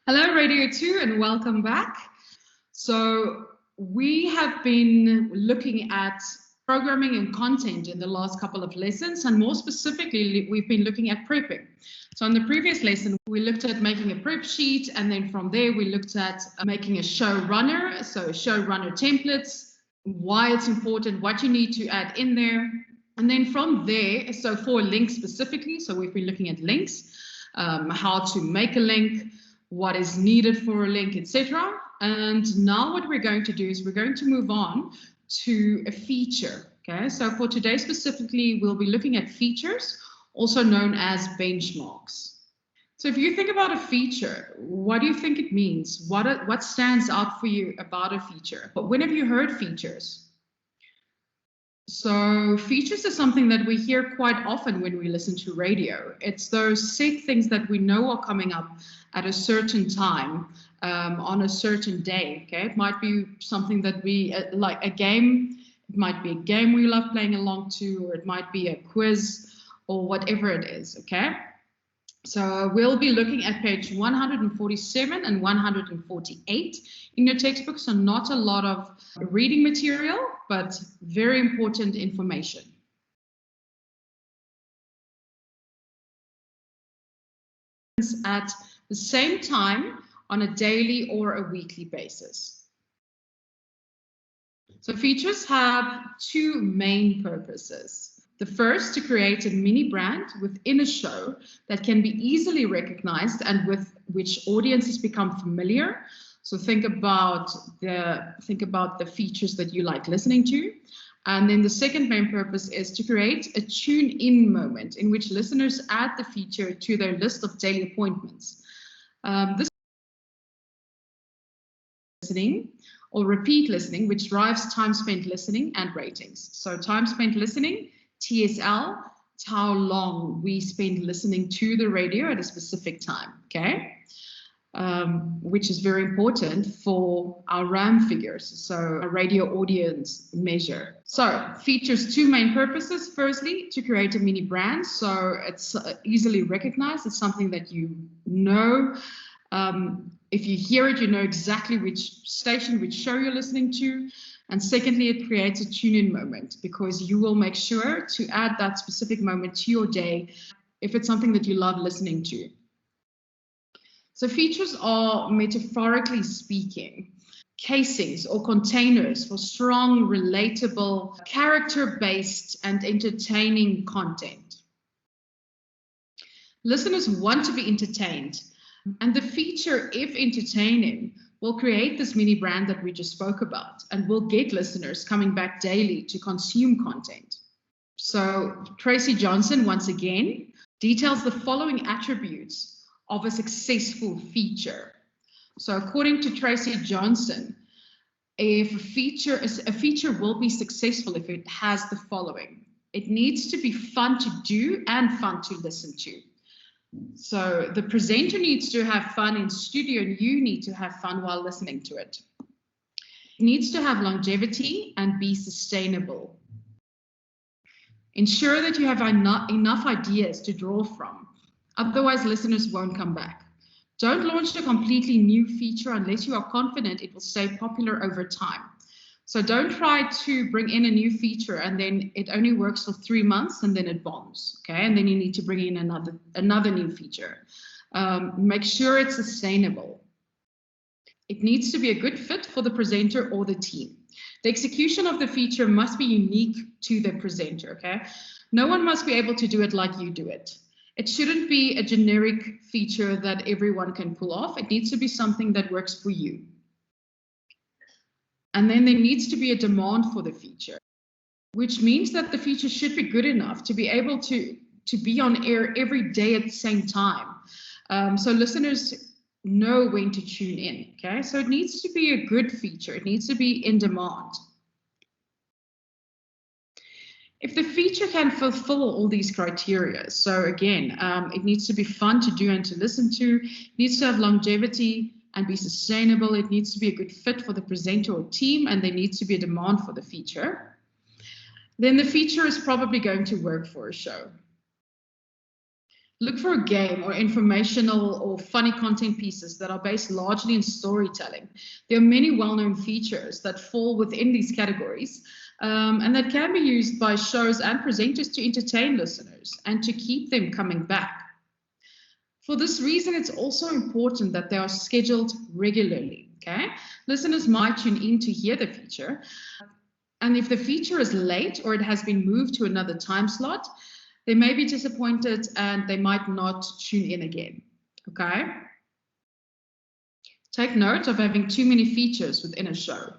Hello, Radio 2, and welcome back. So we have been looking at programming and content in the last couple of lessons, and more specifically, we've been looking at prepping. So in the previous lesson, we looked at making a prep sheet, and then from there, we looked at making a show runner, so show runner templates, why it's important, what you need to add in there. And then from there, so for links specifically, so we've been looking at links, how to make a link, what is needed for a link, etc. And now what we're going to do is we're going to move on to a feature. Okay, so for today specifically, we'll be looking at features, also known as benchmarks. So if you think about a feature, what do you think it means? What stands out for you about a feature? But when have you heard features? So features is something that we hear quite often when we listen to radio. It's those set things that we know are coming up at a certain time on a certain day. Okay, it might be something that we like a game. It might be a game we love playing along to, or it might be a quiz or whatever it is. Okay. So we'll be looking at page 147 and 148 in your textbook. So not a lot of reading material, but very important information. At the same time on a daily or a weekly basis. So features have two main purposes. The first, to create a mini brand within a show that can be easily recognized and with which audiences become familiar. So think about the features that you like listening to. And then the second main purpose is to create a tune-in moment in which listeners add the feature to their list of daily appointments. This listening or repeat listening, which drives time spent listening and ratings. So time spent listening, TSL, it's how long we spend listening to the radio at a specific time, okay? Which is very important for our RAM figures, so a radio audience measure. So features two main purposes. Firstly, to create a mini brand, so it's easily recognized. It's something that you know. If you hear it, you know exactly which station, which show you're listening to. And secondly, it creates a tune-in moment because you will make sure to add that specific moment to your day if it's something that you love listening to. So features are, metaphorically speaking, casings or containers for strong, relatable, character-based and entertaining content. Listeners want to be entertained, and the feature, if entertaining, will create this mini brand that we just spoke about and will get listeners coming back daily to consume content. So Tracy Johnson, once again, details the following attributes of a successful feature. So according to Tracy Johnson, if a feature will be successful if it has the following. It needs to be fun to do and fun to listen to. So the presenter needs to have fun in studio and you need to have fun while listening to it. It needs to have longevity and be sustainable. Ensure that you have enough ideas to draw from, otherwise listeners won't come back. Don't launch a completely new feature unless you are confident it will stay popular over time. So don't try to bring in a new feature and then it only works for 3 months and then it bombs, okay? And then you need to bring in another new feature. Make sure it's sustainable. It needs to be a good fit for the presenter or the team. The execution of the feature must be unique to the presenter, okay? No one must be able to do it like you do it. It shouldn't be a generic feature that everyone can pull off. It needs to be something that works for you. And then there needs to be a demand for the feature, which means that the feature should be good enough to be able to be on air every day at the same time. So listeners know when to tune in, okay? So it needs to be a good feature. It needs to be in demand. If the feature can fulfill all these criteria, so again, it needs to be fun to do and to listen to, it needs to have longevity and be sustainable, it needs to be a good fit for the presenter or team, and there needs to be a demand for the feature, then the feature is probably going to work for a show. Look for a game or informational or funny content pieces that are based largely in storytelling. There are many well-known features that fall within these categories, and that can be used by shows and presenters to entertain listeners and to keep them coming back. For this reason, it's also important that they are scheduled regularly. Okay, listeners might tune in to hear the feature, and if the feature is late or it has been moved to another time slot, they may be disappointed and they might not tune in again. Okay? Take note of having too many features within a show.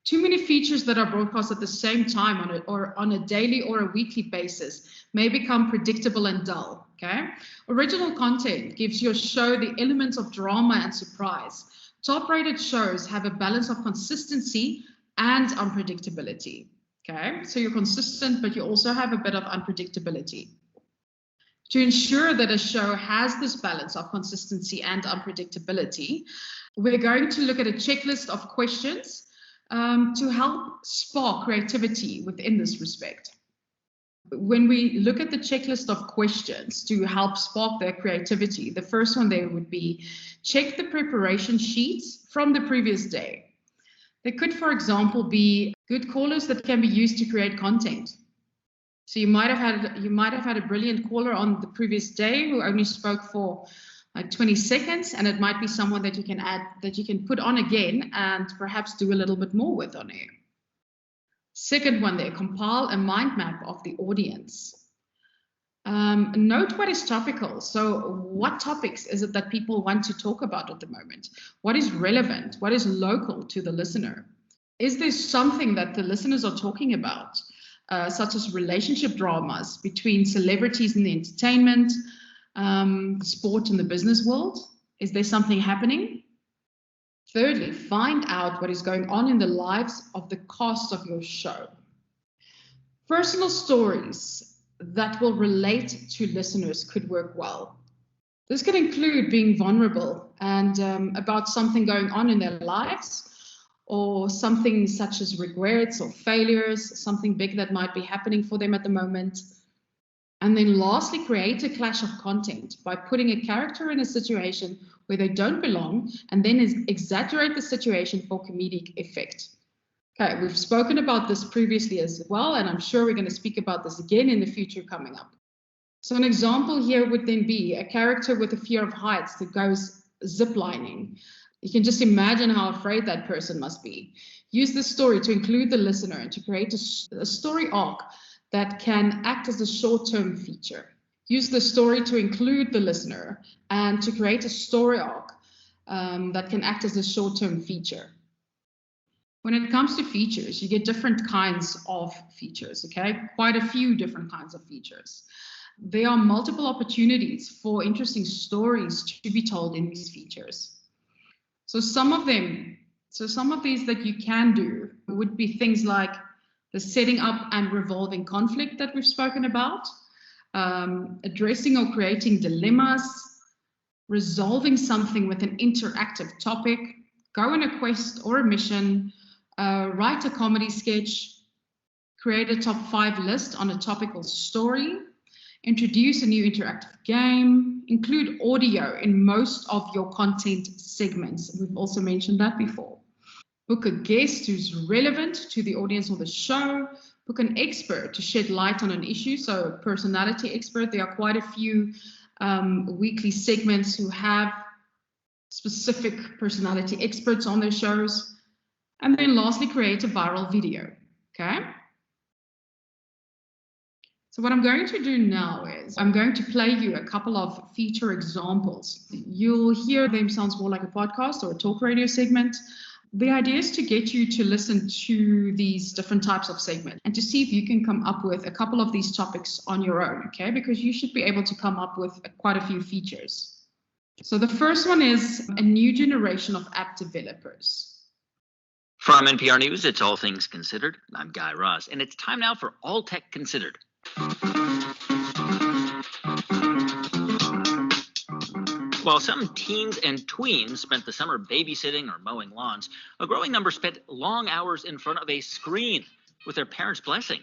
Too many features that are broadcast at the same time on a daily or a weekly basis may become predictable and dull. Okay? Original content gives your show the elements of drama and surprise. Top-rated shows have a balance of consistency and unpredictability. Okay, so you're consistent, but you also have a bit of unpredictability. To ensure that a show has this balance of consistency and unpredictability, we're going to look at a checklist of questions to help spark creativity within this respect. When we look at the checklist of questions to help spark their creativity, the first one there would be check the preparation sheets from the previous day. There could, for example, be good callers that can be used to create content. So you might have had a brilliant caller on the previous day who only spoke for like 20 seconds, and it might be someone that you can put on again and perhaps do a little bit more with on air. Second one there, compile a mind map of the audience. Note what is topical. So what topics is it that people want to talk about at the moment? What is relevant? What is local to the listener? Is there something that the listeners are talking about, such as relationship dramas between celebrities in the entertainment, sport and the business world? Is there something happening? Thirdly, find out what is going on in the lives of the cast of your show. Personal stories that will relate to listeners could work well. This could include being vulnerable and about something going on in their lives, or something such as regrets or failures, something big that might be happening for them at the moment. And then lastly, create a clash of content by putting a character in a situation where they don't belong and then exaggerate the situation for comedic effect. Okay, we've spoken about this previously as well, and I'm sure we're going to speak about this again in the future coming up. So an example here would then be a character with a fear of heights that goes ziplining. You can just imagine how afraid that person must be. Use this story to include the listener and to create a story arc that can act as a short-term feature. Use the story to include the listener and to create a story arc that can act as a short-term feature. When it comes to features, you get different kinds of features, okay? Quite a few different kinds of features. There are multiple opportunities for interesting stories to be told in these features. So some of these that you can do would be things like the setting up and resolving conflict that we've spoken about, addressing or creating dilemmas, resolving something with an interactive topic, go on a quest or a mission, write a comedy sketch, create a top 5 list on a topical story, introduce a new interactive game, include audio in most of your content segments. We've also mentioned that before. Book a guest who's relevant to the audience or the show. Book an expert to shed light on an issue, so a personality expert. There are quite a few weekly segments who have specific personality experts on their shows. And then lastly, create a viral video, okay? So what I'm going to do now is I'm going to play you a couple of feature examples. You'll hear them sounds more like a podcast or a talk radio segment. The idea is to get you to listen to these different types of segments and to see if you can come up with a couple of these topics on your own, okay? Because you should be able to come up with quite a few features. So the first one is a new generation of app developers. From NPR News, it's All Things Considered. I'm Guy Ross, and it's time now for All Tech Considered. While some teens and tweens spent the summer babysitting or mowing lawns, a growing number spent long hours in front of a screen with their parents' blessing.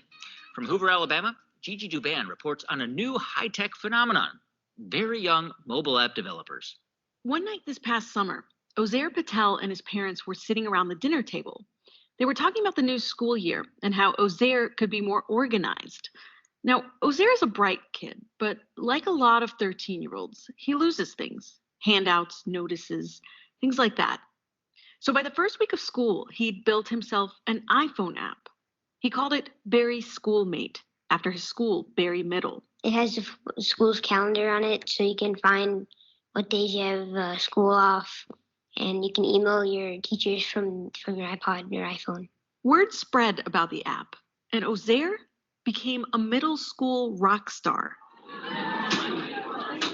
From Hoover, Alabama, Gigi Duban reports on a new high-tech phenomenon, very young mobile app developers. One night this past summer, Ozair Patel and his parents were sitting around the dinner table. They were talking about the new school year and how Ozair could be more organized. Now, Ozair is a bright kid, but like a lot of 13-year-olds, he loses things, handouts, notices, things like that. So by the first week of school, he'd built himself an iPhone app. He called it Barry Schoolmate, after his school, Barry Middle. It has the school's calendar on it, so you can find what days you have school off, and you can email your teachers from your iPod and your iPhone. Word spread about the app, and Ozair became a middle school rock star.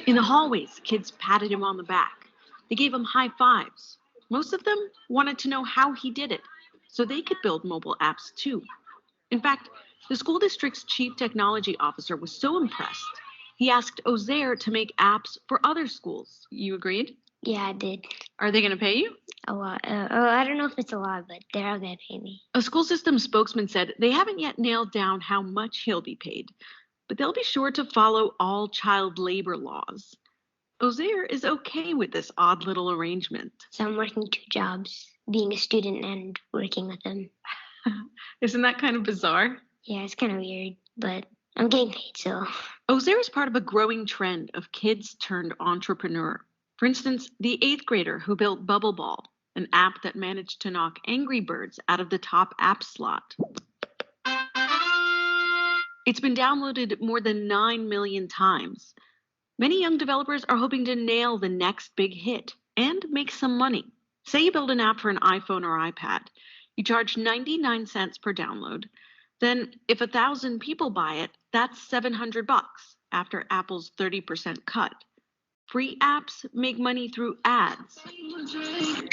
In the hallways, kids patted him on the back. They gave him high fives. Most of them wanted to know how he did it, so they could build mobile apps too. In fact, the school district's chief technology officer was so impressed, he asked Ozair to make apps for other schools. You agreed? Yeah, I did. Are they going to pay you? A lot. I don't know if it's a lot, but they're going to pay me. A school system spokesman said they haven't yet nailed down how much he'll be paid, but they'll be sure to follow all child labor laws. Ozair is okay with this odd little arrangement. So I'm working 2 jobs, being a student and working with them. Isn't that kind of bizarre? Yeah, it's kind of weird, but I'm getting paid, so. Ozair is part of a growing trend of kids turned entrepreneur. For instance, the 8th grader who built Bubble Ball, an app that managed to knock Angry Birds out of the top app slot. It's been downloaded more than 9 million times. Many young developers are hoping to nail the next big hit and make some money. Say you build an app for an iPhone or iPad. You charge 99 cents per download. Then if 1,000 people buy it, that's $700 after Apple's 30% cut. Free apps make money through ads.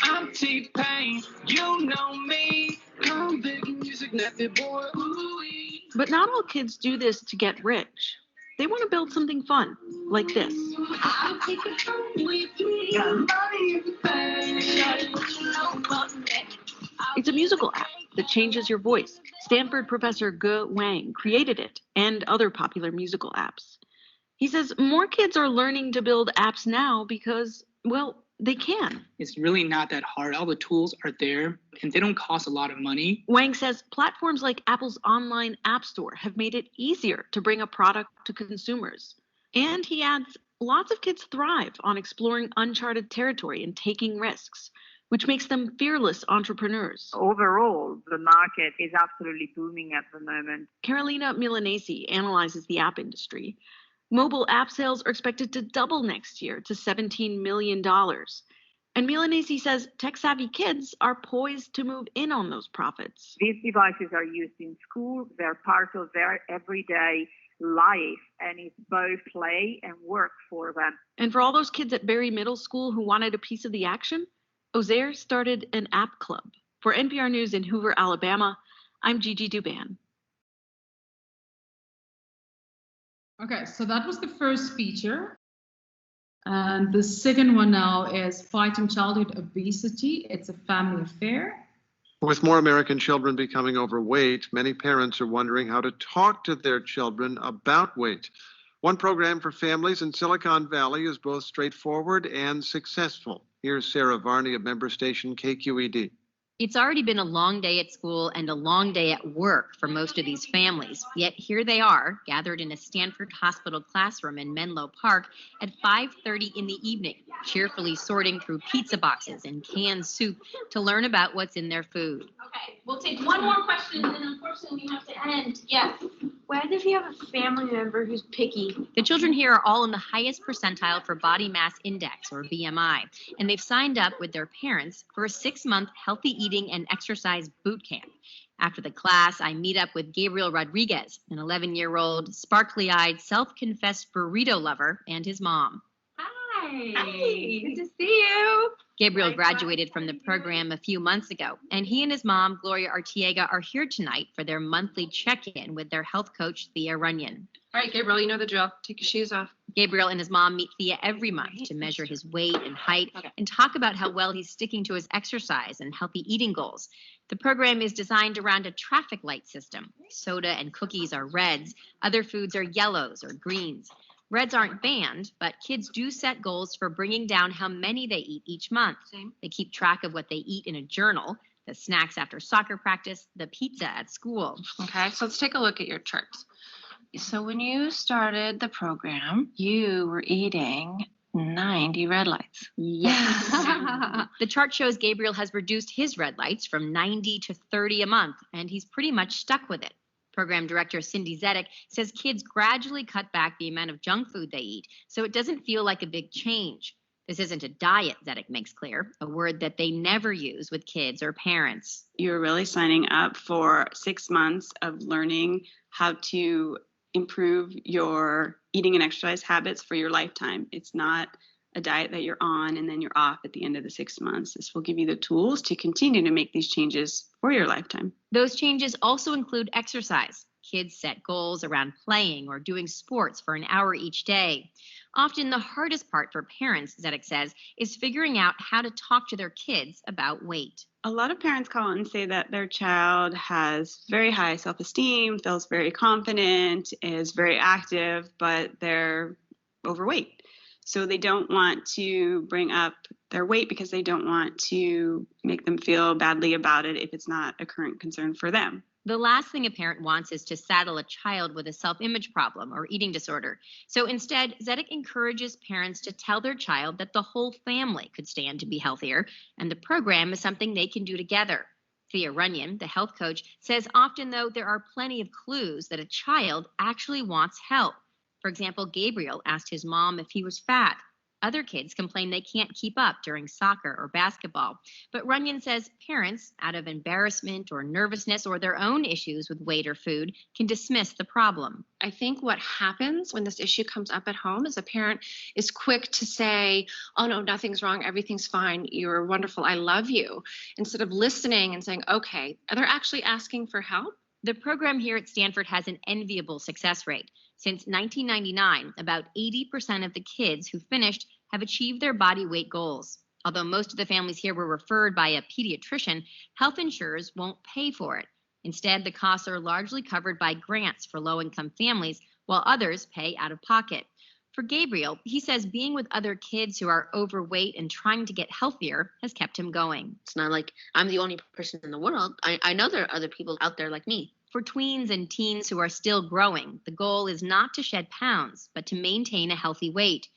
I'm T-Pain, you know me. I'm big music method boy. Ooh-wee. But not all kids do this to get rich. They want to build something fun, like this. I'll take it home with me. Got money in the bank. Shawty, what you know about that? It's a musical app that changes your voice. Stanford professor Ge Wang created it and other popular musical apps. He says more kids are learning to build apps now because, well, they can. It's really not that hard. All the tools are there, and they don't cost a lot of money. Wang says platforms like Apple's online app store have made it easier to bring a product to consumers. And he adds, lots of kids thrive on exploring uncharted territory and taking risks, which makes them fearless entrepreneurs. Overall, the market is absolutely booming at the moment. Carolina Milanesi analyzes the app industry. Mobile app sales are expected to double next year to $17 million. And Milanesi says tech-savvy kids are poised to move in on those profits. These devices are used in school. They're part of their everyday life, and it's both play and work for them. And for all those kids at Barry Middle School who wanted a piece of the action, Ozair started an app club. For NPR News in Hoover, Alabama, I'm Gigi Duban. Okay, so that was the first feature. And the second one now is fighting childhood obesity. It's a family affair. With more American children becoming overweight, many parents are wondering how to talk to their children about weight. One program for families in Silicon Valley is both straightforward and successful. Here's Sarah Varney of member station KQED. It's already been a long day at school and a long day at work for most of these families. Yet here they are, gathered in a Stanford Hospital classroom in Menlo Park at 5:30 in the evening, cheerfully sorting through pizza boxes and canned soup to learn about what's in their food. Okay, we'll take one more question and then unfortunately we have to end. Yes. What if you have a family member who's picky? The children here are all in the highest percentile for body mass index, or BMI, and they've signed up with their parents for a 6-month healthy eating and exercise boot camp. After the class, I meet up with Gabriel Rodriguez, an 11-year-old, sparkly-eyed, self-confessed burrito lover, and his mom. Hi. Good to see you. Gabriel graduated from the program a few months ago, and he and his mom, Gloria Artiega, are here tonight for their monthly check-in with their health coach, Thea Runyon. All right, Gabriel, you know the drill. Take your shoes off. Gabriel and his mom meet Thea every month to measure his weight and height and talk about how well he's sticking to his exercise and healthy eating goals. The program is designed around a traffic light system. Soda and cookies are reds. Other foods are yellows or greens. Reds aren't banned, but kids do set goals for bringing down how many they eat each month. Same. They keep track of what they eat in a journal, the snacks after soccer practice, the pizza at school. Okay, so let's take a look at your charts. So when you started the program, you were eating 90 red lights. Yes. The chart shows Gabriel has reduced his red lights from 90 to 30 a month, and he's pretty much stuck with it. Program director Cindy Zedek says kids gradually cut back the amount of junk food they eat, so it doesn't feel like a big change. This isn't a diet, Zedek makes clear, a word that they never use with kids or parents. You're really signing up for 6 months of learning how to improve your eating and exercise habits for your lifetime. It's not a diet that you're on and then you're off at the end of the 6 months. This will give you the tools to continue to make these changes for your lifetime. Those changes also include exercise. Kids set goals around playing or doing sports for an hour each day. Often the hardest part for parents, Zedek says, is figuring out how to talk to their kids about weight. A lot of parents call and say that their child has very high self-esteem, feels very confident, is very active, but they're overweight. So they don't want to bring up their weight because they don't want to make them feel badly about it if it's not a current concern for them. The last thing a parent wants is to saddle a child with a self-image problem or eating disorder. So instead, Zedek encourages parents to tell their child that the whole family could stand to be healthier, and the program is something they can do together. Thea Runyon, the health coach, says often, though, there are plenty of clues that a child actually wants help. For example, Gabriel asked his mom if he was fat. Other kids complain they can't keep up during soccer or basketball. But Runyon says parents, out of embarrassment or nervousness or their own issues with weight or food, can dismiss the problem. I think what happens when this issue comes up at home is a parent is quick to say, oh no, nothing's wrong, everything's fine, you're wonderful, I love you, instead of listening and saying, okay, they're actually asking for help. The program here at Stanford has an enviable success rate. Since 1999, about 80% of the kids who finished have achieved their body weight goals. Although most of the families here were referred by a pediatrician, health insurers won't pay for it. Instead, the costs are largely covered by grants for low-income families, while others pay out of pocket. For Gabriel, he says being with other kids who are overweight and trying to get healthier has kept him going. It's not like I'm the only person in the world. I know there are other people out there like me. For tweens and teens who are still growing, the goal is not to shed pounds, but to maintain a healthy weight.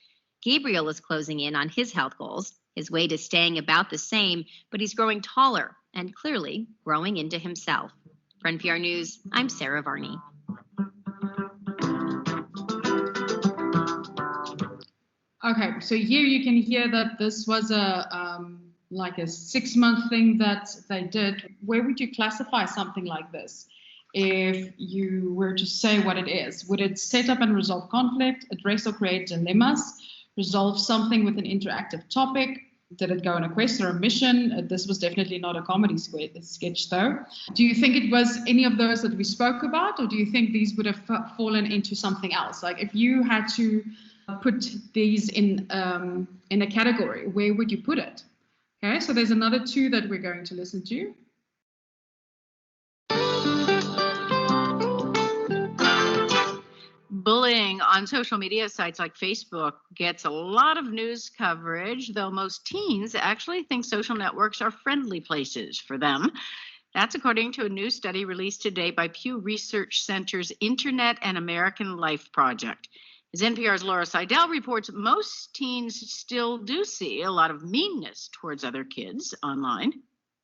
Gabriel is closing in on his health goals. His weight is staying about the same, but he's growing taller and clearly growing into himself. For NPR News, I'm Sarah Varney. Okay, so here you can hear that this was like a 6 month thing that they did. Where would you classify something like this? If you were to say what it is, would it set up and resolve conflict, address or create dilemmas, resolve something with an interactive topic? Did it go on a quest or a mission? This was definitely not a comedy sketch, though. Do you think it was any of those that we spoke about, or do you think these would have fallen into something else? Like if you had to put these in a category, where would you put it? Okay, so there's another two that we're going to listen to. Bullying on social media sites like Facebook gets a lot of news coverage, though most teens actually think social networks are friendly places for them. That's according to a new study released today by Pew Research Center's Internet and American Life Project. As NPR's Laura Seidel reports, most teens still do see a lot of meanness towards other kids online.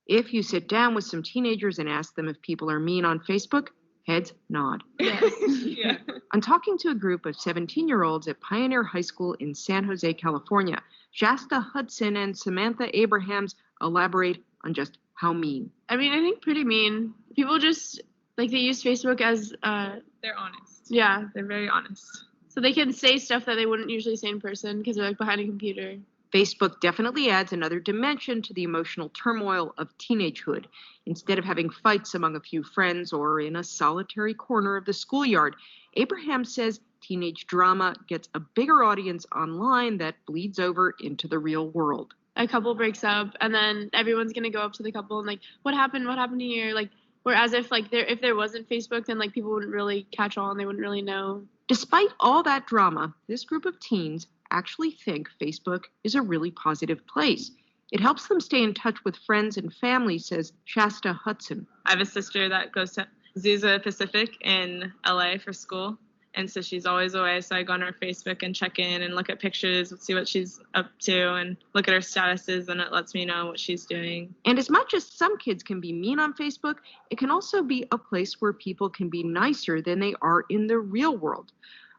If you sit down with some teenagers and ask them if people are mean on Facebook, heads nod. Yes. Yeah. I'm talking to a group of 17-year-olds at Pioneer High School in San Jose, California. Shasta Hudson and Samantha Abrahams elaborate on just how mean. I mean, I think pretty mean. People just, like, they use Facebook as... They're honest. Yeah, they're very honest. So they can say stuff that they wouldn't usually say in person because they're, like, behind a computer. Facebook definitely adds another dimension to the emotional turmoil of teenagehood. Instead of having fights among a few friends or in a solitary corner of the schoolyard, Abraham says teenage drama gets a bigger audience online that bleeds over into the real world. A couple breaks up, and then everyone's going to go up to the couple and, like, what happened here? Like, whereas if, like, if there wasn't Facebook, then, like, people wouldn't really catch on. They wouldn't really know. Despite all that drama, this group of teens actually think Facebook is a really positive place. It helps them stay in touch with friends and family, says Shasta Hudson. I have a sister that goes to Azusa Pacific in LA for school. And so she's always away. So I go on her Facebook and check in and look at pictures, see what she's up to, and look at her statuses, and it lets me know what she's doing. And as much as some kids can be mean on Facebook, it can also be a place where people can be nicer than they are in the real world.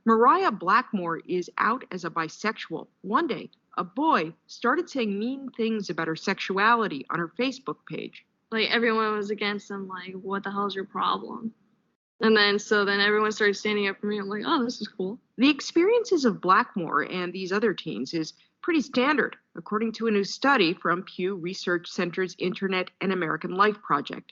Mariah Blackmore is out as a bisexual. One day, a boy started saying mean things about her sexuality on her Facebook page. Like, everyone was against him, like, what the hell's your problem? And then everyone started standing up for me. I'm like, oh, this is cool. The experiences of Blackmore and these other teens is pretty standard, according to a new study from Pew Research Center's Internet and American Life Project.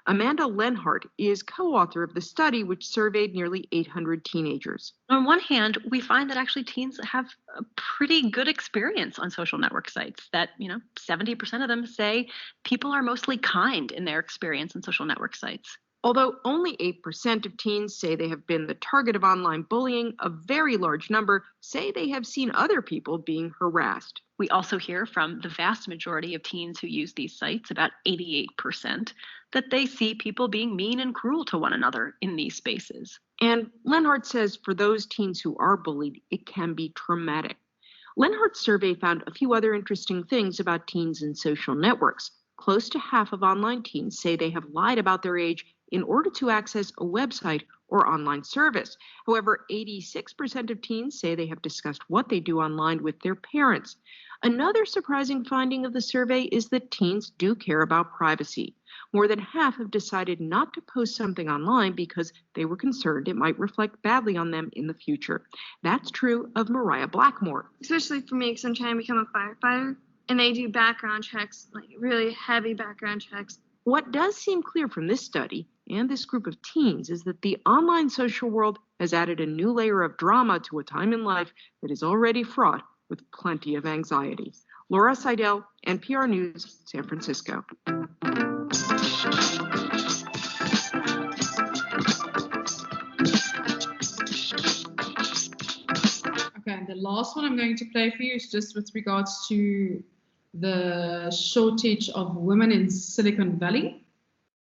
Amanda Lenhart is co-author of the study, which surveyed nearly 800 teenagers. On one hand, we find that actually teens have a pretty good experience on social network sites, that, 70% of them say people are mostly kind in their experience on social network sites. Although only 8% of teens say they have been the target of online bullying, a very large number say they have seen other people being harassed. We also hear from the vast majority of teens who use these sites, about 88%, that they see people being mean and cruel to one another in these spaces. And Lenhart says for those teens who are bullied, it can be traumatic. Lenhart's survey found a few other interesting things about teens and social networks. Close to half of online teens say they have lied about their age in order to access a website or online service. However, 86% of teens say they have discussed what they do online with their parents. Another surprising finding of the survey is that teens do care about privacy. More than half have decided not to post something online because they were concerned it might reflect badly on them in the future. That's true of Mariah Blackmore. Especially for me, because I'm trying to become a firefighter, and they do background checks, like really heavy background checks. What does seem clear from this study and this group of teens is that the online social world has added a new layer of drama to a time in life that is already fraught with plenty of anxiety. Laura Seidel, NPR News, San Francisco. Okay, the last one I'm going to play for you is just with regards to the shortage of women in Silicon Valley.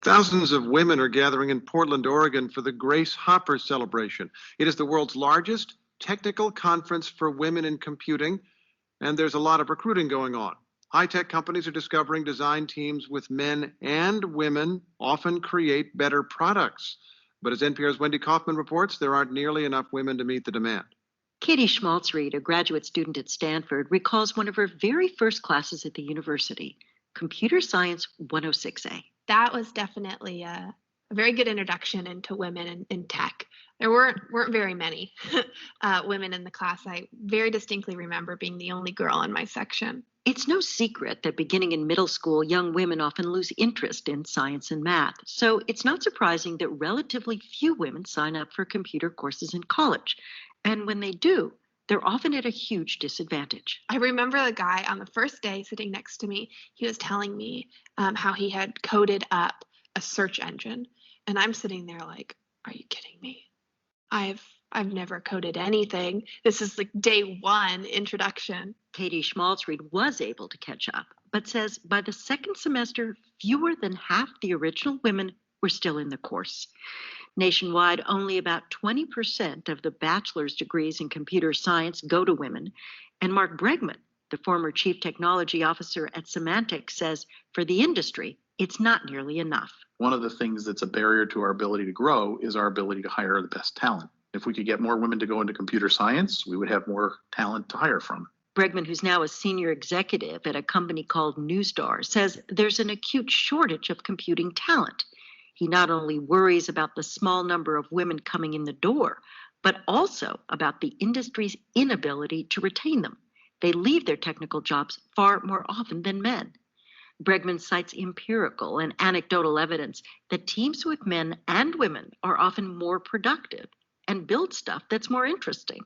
Thousands of women are gathering in Portland, Oregon for the Grace Hopper celebration. It is the world's largest technical conference for women in computing, and there's a lot of recruiting going on. High-tech companies are discovering design teams with men and women often create better products. But as NPR's Wendy Kaufman reports, there aren't nearly enough women to meet the demand. Katie Schmaltzried, a graduate student at Stanford, recalls one of her very first classes at the university, Computer Science 106A. That was definitely a very good introduction into women in tech. There weren't very many women in the class. I very distinctly remember being the only girl in my section. It's no secret that beginning in middle school, young women often lose interest in science and math. So it's not surprising that relatively few women sign up for computer courses in college. And when they do, they're often at a huge disadvantage. I remember the guy on the first day sitting next to me. He was telling me how he had coded up a search engine. And I'm sitting there like, are you kidding me? I've never coded anything. This is like day one introduction. Katie Schmaltzried was able to catch up, but says by the second semester, fewer than half the original women were still in the course. Nationwide, only about 20% of the bachelor's degrees in computer science go to women. And Mark Bregman, the former chief technology officer at Symantec, says for the industry, it's not nearly enough. One of the things that's a barrier to our ability to grow is our ability to hire the best talent. If we could get more women to go into computer science, we would have more talent to hire from. Bregman, who's now a senior executive at a company called Newstar, says there's an acute shortage of computing talent. He not only worries about the small number of women coming in the door, but also about the industry's inability to retain them. They leave their technical jobs far more often than men. Bregman cites empirical and anecdotal evidence that teams with men and women are often more productive and build stuff that's more interesting.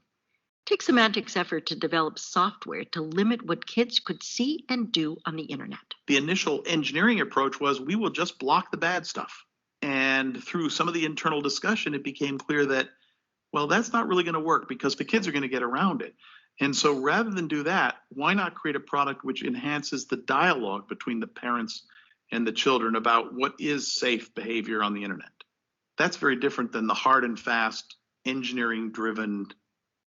Take Symantec's effort to develop software to limit what kids could see and do on the internet. The initial engineering approach was we will just block the bad stuff. And through some of the internal discussion, it became clear that Well, that's not really going to work because the kids are going to get around it. And so rather than do that, why not create a product which enhances the dialogue between the parents and the children about what is safe behavior on the internet? That's very different than the hard and fast, engineering-driven,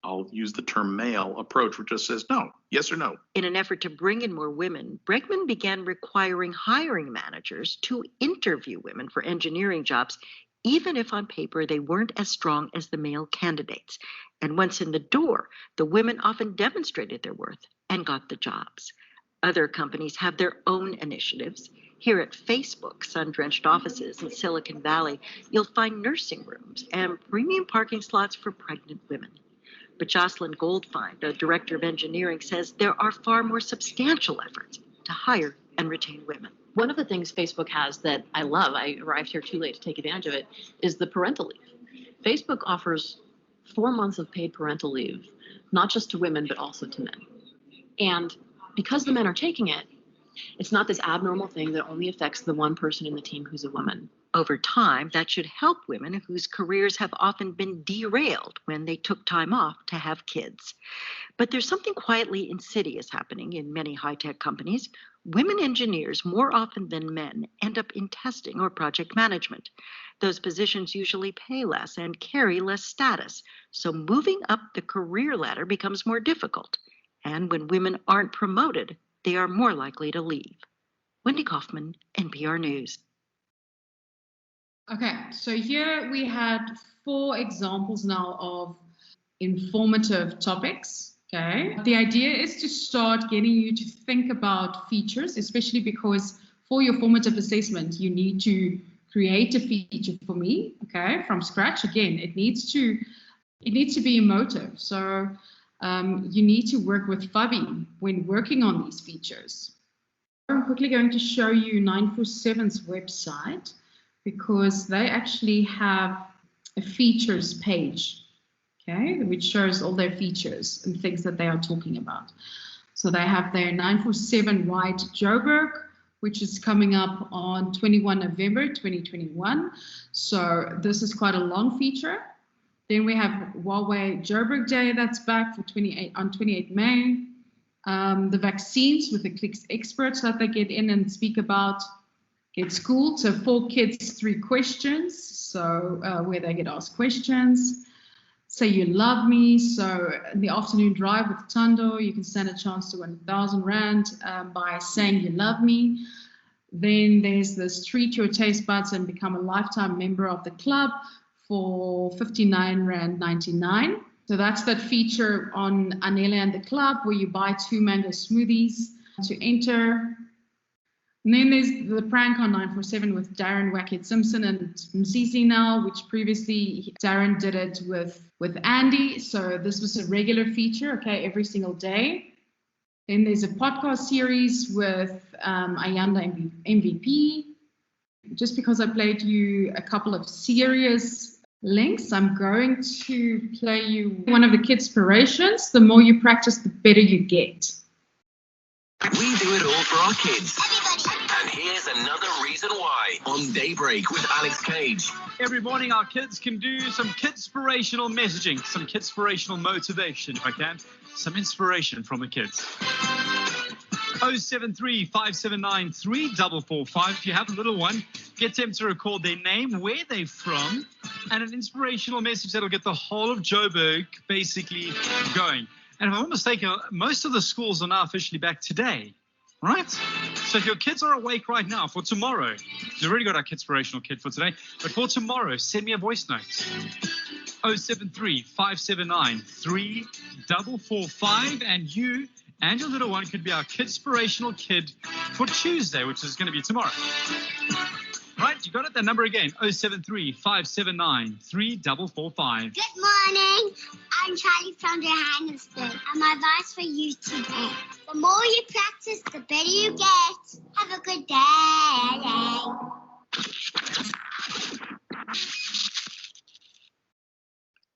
I'll use the term male approach, which just says no, yes or no. In an effort to bring in more women, Bregman began requiring hiring managers to interview women for engineering jobs, even if on paper they weren't as strong as the male candidates. And once in the door, the women often demonstrated their worth and got the jobs. Other companies have their own initiatives. Here at Facebook's sun-drenched offices in Silicon Valley, you'll find nursing rooms and premium parking slots for pregnant women. But Jocelyn Goldfein, a director of engineering, says there are far more substantial efforts to hire and retain women. One of the things Facebook has that I love, I arrived here too late to take advantage of it, is the parental leave. Facebook offers 4 months of paid parental leave, not just to women, but also to men. And because the men are taking it, it's not this abnormal thing that only affects the one person in the team who's a woman. Over time, that should help women whose careers have often been derailed when they took time off to have kids. But there's something quietly insidious happening in many high-tech companies. Women engineers, more often than men, end up in testing or project management. Those positions usually pay less and carry less status, so moving up the career ladder becomes more difficult. And when women aren't promoted, they are more likely to leave. Wendy Kaufman, NPR News. Okay, so here we had 4 examples now of informative topics. Okay, the idea is to start getting you to think about features, especially because for your formative assessment, you need to create a feature for me, okay, from scratch. Again, it needs to be emotive. So you need to work with Fabi when working on these features. I'm quickly going to show you 947's website, because they actually have a features page, okay, which shows all their features and things that they are talking about. So they have their 947 White Joburg, which is coming up on 21 November 2021. So this is quite a long feature. Then we have Huawei Joburg Day, that's back for 28 May. The vaccines with the Clicks experts that they get in and speak about. Get schooled, so 4 kids, 3 questions, so where they get asked questions. Say you love me, so in the afternoon drive with Tando, you can stand a chance to win 1,000 Rand by saying you love me. Then there's this treat your taste buds and become a lifetime member of the club for 59 Rand 99. So that's that feature on Anele and the Club where you buy 2 mango smoothies to enter. And then there's the prank on 947 with Darren Wackett Simpson and Mzizi now, which previously Darren did it with Andy. So this was a regular feature, okay, every single day. Then there's a podcast series with Ayanda MVP. Just because I played you a couple of serious links, I'm going to play you one of the kidspirations. The more you practice, the better you get. We do it all for our kids. And here's another reason why on Daybreak with Alex Cage. Every morning our kids can do some kidspirational messaging, some kidspirational motivation, if I can. Some inspiration from the kids. 073 579 3445. If you have a little one, get them to record their name, where they're from, and an inspirational message that'll get the whole of Joburg basically going. And if I'm not mistaken, most of the schools are now officially back today, right? So if your kids are awake right now for tomorrow, we've already got our Kidspirational kid for today, but for tomorrow, send me a voice note. 073 579 3445, and you and your little one could be our Kidspirational kid for Tuesday, which is going to be tomorrow. Right, you got it? That number again, 073 579 3445. Good morning. I'm Charlie from Johannesburg, and my advice for you today: the more you practice, the better you get. Have a good day.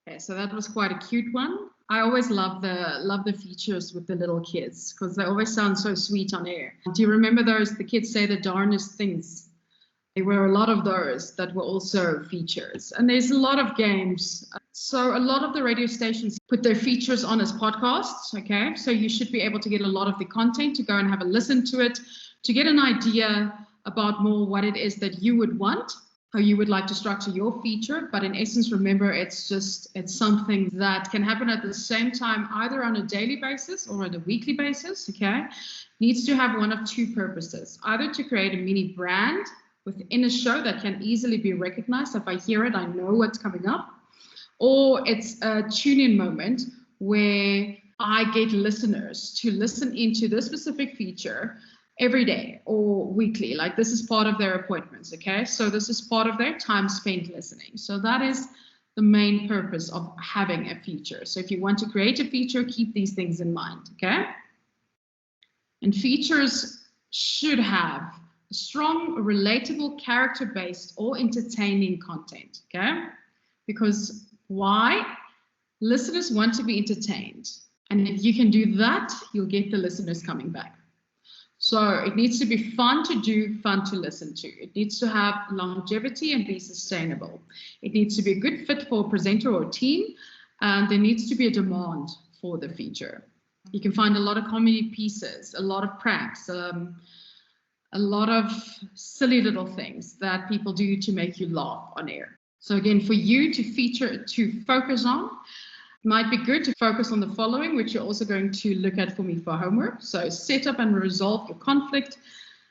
Okay, so that was quite a cute one. I always love the features with the little kids because they always sound so sweet on air. Do you remember those? The kids say the darndest things. There were a lot of those that were also features. And there's a lot of games. So a lot of the radio stations put their features on as podcasts, okay? So you should be able to get a lot of the content to go and have a listen to it, to get an idea about more what it is that you would want, how you would like to structure your feature. But in essence, remember, it's something that can happen at the same time, either on a daily basis or on a weekly basis, okay? Needs to have one of two purposes, either to create a mini brand within a show that can easily be recognized. If I hear it, I know what's coming up. Or it's a tune-in moment where I get listeners to listen into this specific feature every day or weekly. Like this is part of their appointments, okay? So this is part of their time spent listening. So that is the main purpose of having a feature. So if you want to create a feature, keep these things in mind, okay? And features should have strong, relatable, character-based or entertaining content, okay? Because why? Listeners want to be entertained. And if you can do that, you'll get the listeners coming back. So it needs to be fun to do, fun to listen to. It needs to have longevity and be sustainable. It needs to be a good fit for a presenter or team. And there needs to be a demand for the feature. You can find a lot of comedy pieces, a lot of pranks, a lot of silly little things that people do to make you laugh on air. So again, for you to focus on, it might be good to focus on the following, which you're also going to look at for me for homework. So set up and resolve your conflict,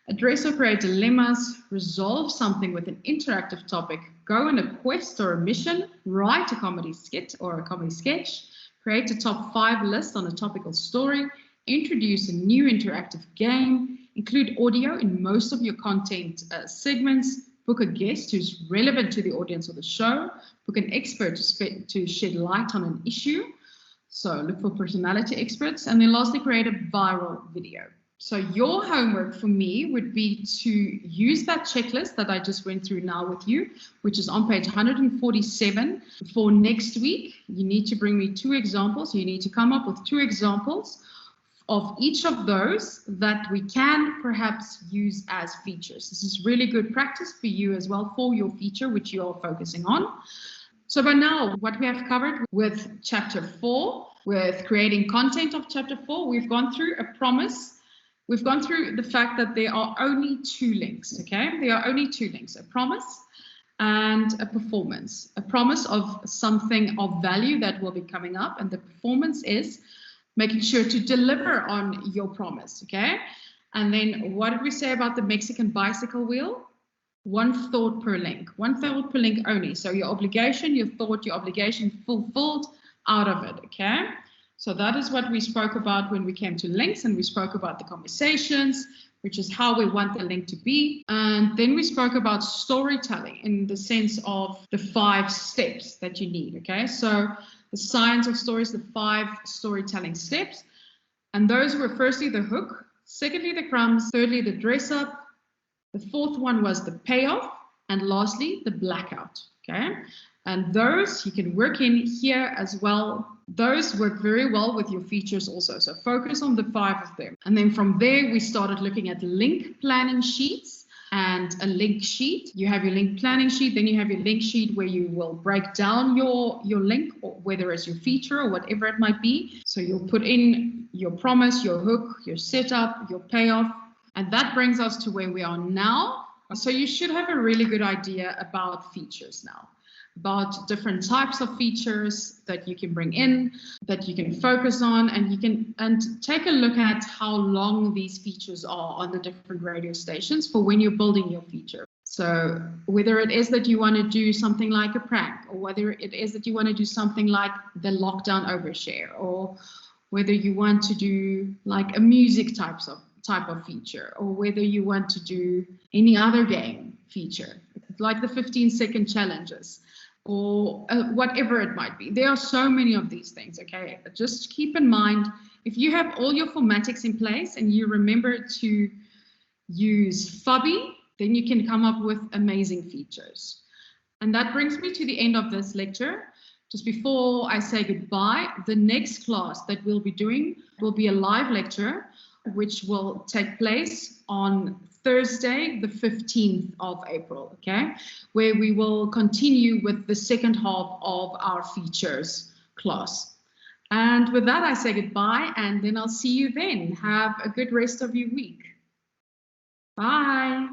address or create dilemmas, resolve something with an interactive topic, go on a quest or a mission, write a comedy skit or a comedy sketch, create a top 5 list on a topical story, introduce a new interactive game, include audio in most of your content segments, book a guest who's relevant to the audience of the show, book an expert to shed light on an issue. So look for personality experts. And then lastly, create a viral video. So your homework for me would be to use that checklist that I just went through now with you, which is on page 147. For next week, you need to bring me 2 examples. You need to come up with 2 examples of each of those that we can perhaps use as features. This is really good practice for you as well for your feature, which you are focusing on. So by now, what we have covered with chapter 4, with creating content of chapter 4, we've gone through a promise. We've gone through the fact that there are only 2 links, okay? There are only 2 links, a promise and a performance. A promise of something of value that will be coming up, and the performance is making sure to deliver on your promise, okay? And then what did we say about the Mexican bicycle wheel? 1 thought per link, 1 thought per link only. So your obligation, your thought, your obligation fulfilled out of it, okay? So that is what we spoke about when we came to links, and we spoke about the conversations, which is how we want the link to be. And then we spoke about storytelling in the sense of the 5 steps that you need, okay? So the science of stories, the 5 storytelling steps. And those were firstly the hook, secondly the crumbs, thirdly the dress up, the 4th one was the payoff, and lastly the blackout, okay? And those you can work in here as well. Those work very well with your features also. So focus on the 5 of them. And then from there, we started looking at link planning sheets and a link sheet. You have your link planning sheet, then you have your link sheet where you will break down your link, or whether it's your feature or whatever it might be. So you'll put in your promise, your hook, your setup, your payoff. And that brings us to where we are now. So you should have a really good idea about features now, about different types of features that you can bring in, that you can focus on, and you can take a look at how long these features are on the different radio stations for when you're building your feature. So whether it is that you want to do something like a prank, or whether it is that you want to do something like the lockdown overshare, or whether you want to do like a music type of feature, or whether you want to do any other game feature, like the 15-second challenges, or whatever it might be. There are so many of these things, okay? Just keep in mind, if you have all your formatics in place and you remember to use Fubby, then you can come up with amazing features. And that brings me to the end of this lecture. Just before I say goodbye, the next class that we'll be doing will be a live lecture which will take place on Thursday, the 15th of April, okay, where we will continue with the second half of our features class. And with that, I say goodbye, and then I'll see you then. Have a good rest of your week. Bye.